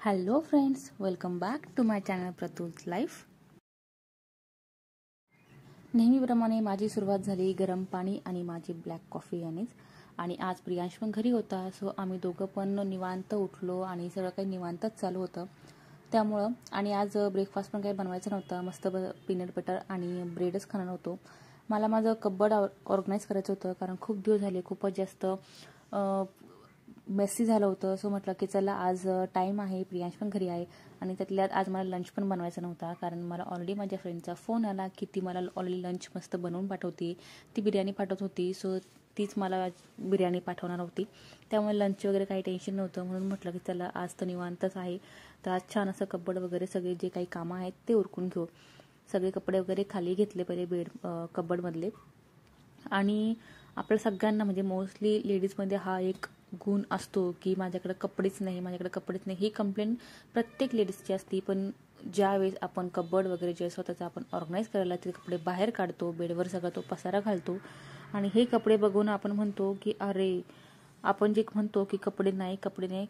Hello friends, welcome back to my channel Pratul's life. नेहमीप्रमाणे माझी सुरुवात झाली गरम पाणी आणि माझी ब्लॅक कॉफी यानेच. आणि आज प्रियांश पण घरी होता, सो आम्ही दोघं पण निवांत उठलो आणि सगळं काही निवांतच चालू होतं त्यामुळं. आणि आज ब्रेकफास्ट पण काही बनवायचं नव्हतं, मस्त पीनट बटर आणि ब्रेडच खाणार होतो. मला माझं कबड ऑर्गनाईज करायचं होतं, कारण खूप दिवस झाले खूपच जास्त मेसी झालं होतं. सो म्हटलं की चला आज टाईम आहे, प्रियांश पण घरी आहे आणि त्यातल्यात आज मला लंच पण बनवायचा नव्हता, कारण मला ऑलरेडी माझ्या फ्रेंडचा फोन आला की ती मला ऑलरेडी लंच मस्त बनवून पाठवती, ती बिर्याणी पाठवत होती. सो तीच मला बिर्याणी पाठवणार होती, त्यामुळे लंच वगैरे काही टेन्शन नव्हतं. म्हणून म्हटलं की चला आज तर निवांतच आहे, तर आज छान असं कबड वगैरे सगळे जे काही कामं आहेत ते उरकून घेऊ. सगळे कपडे वगैरे खाली घेतले पहिले बेड कबडमधले. आणि आपल्या सगळ्यांना म्हणजे मोस्टली लेडीजमध्ये हा एक गुण असतो की माझ्याकडे कपडेच नाही. ही कंप्लेंट प्रत्येक लेडीजची असती. पण ज्यावेळेस आपण कबड वगैरे जे स्वतःचं आपण ऑर्गनाईज करायला ते कपडे बाहेर काढतो, बेडवर सगळा तो पसारा घालतो आणि हे कपडे बघून आपण म्हणतो की अरे, आपण जे म्हणतो की कपडे नाही,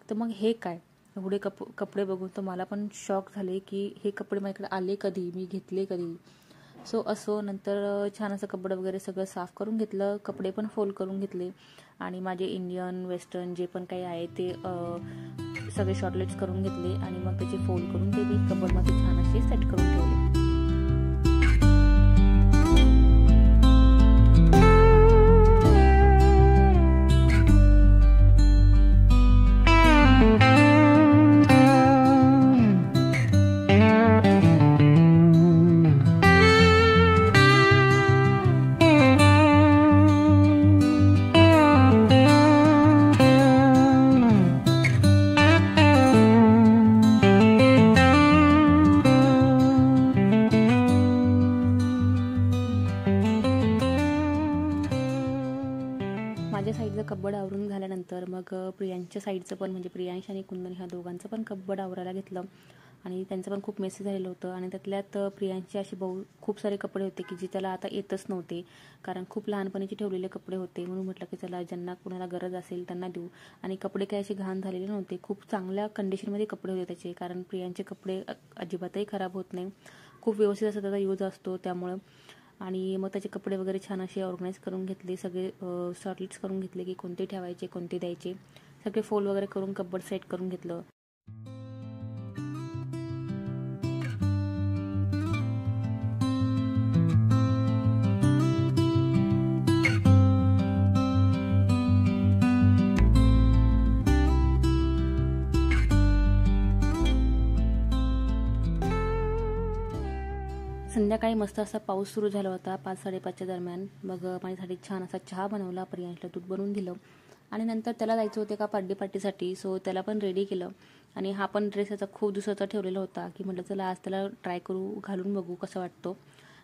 तर मग हे काय एवढे कपडे बघून तर मला पण शॉक झाले की हे कपडे माझ्याकडे आले कधी, मी घेतले कधी. सो असो नंतर छान असं कपडे वगैरे सगळं साफ करून घेतलं, कपडे पण फोल्ड करून घेतले आणि माझे इंडियन वेस्टर्न जे पण काही आहे ते सगळे शॉर्टलेट्स करून घेतले आणि मग त्याचे फोल्ड करून ते मी कपडमध्ये छान असे सेट करून ठेवले. माझ्या साईडचं कबड आवरून झाल्यानंतर मग प्रियांच्या साईडचं पण म्हणजे प्रियांश आणि कुंदन ह्या दोघांचं पण कबड आवरायला घेतलं आणि त्यांचं पण खूप मेसेज झालेलं होतं. आणि त्यातल्यात प्रियांशचे असे खूप सारे कपडे होते की जे त्याला आता येतच नव्हते, कारण खूप लहानपणीचे ठेवलेले कपडे होते. म्हणून म्हटलं की चला ज्यांना कुणाला गरज असेल त्यांना देऊ. आणि कपडे काही असे घाण झालेले नव्हते, खूप चांगल्या कंडिशनमध्ये कपडे होते त्याचे, कारण प्रियांचे कपडे अजिबातही खराब होत नाही, खूप व्यवस्थित असा त्याचा यूज असतो त्यामुळं. आणि मग त्याचे कपडे वगैरे छान असे ऑर्गनाईज करून घेतले, सगळे शॉर्टलिट्स करून घेतले की कोणते ठेवायचे कोणते द्यायचे, सगळे फोल्ड वगैरे करून कबड सेट करून घेतलं. संध्याकाळी मस्त असा पाऊस सुरू झाला होता 5-5:30च्या दरम्यान. मग माझ्यासाठी छान असा चहा बनवला, प्रियांशला दूध बनवून दिलं आणि नंतर त्याला जायचं होते का बर्थडे पार्टीसाठी. सो त्याला पण रेडी केलं आणि हा पण ड्रेस याचा खूप दिवसाचा ठेवलेला होता की म्हटलं चला आज त्याला ट्राय करू, घालून बघू कसा वाटतो.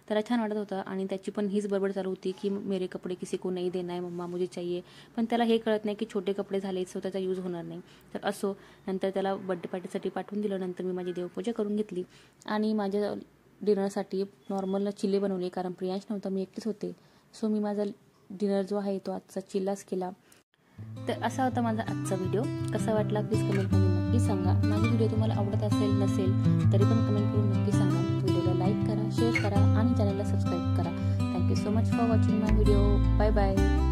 त्याला छान वाटत होता आणि त्याची पण हीच बडबड चालू होती की मेरे कपडे किसी को नहीं देना है मम्मा, मुझे चाहिए. पण त्याला हे कळत नाही की छोटे कपडे झाले सो त्याचा यूज होणार नाही. तर असो नंतर त्याला बर्थडे पार्टीसाठी पाठवून दिलं. नंतर मी माझी देवपूजा करून घेतली आणि माझ्या डिनरसाठी नॉर्मल चिल्ले बनवले, कारण प्रियांश नव्हता, मी एकटीच होते. सो मी माझा डिनर जो आहे तो आजचा चिल्लाच केला. तर असा होता माझा आजचा व्हिडिओ. कसा वाटला प्लीज कमेंटमध्ये नक्की सांगा. माझी व्हिडिओ तुम्हाला आवडत असेल नसेल तरी पण कमेंट करून नक्की सांगा. व्हिडिओला लाईक करा, शेअर करा आणि चॅनलला सबस्क्राईब करा. Thank you so much for watching my video. Bye bye.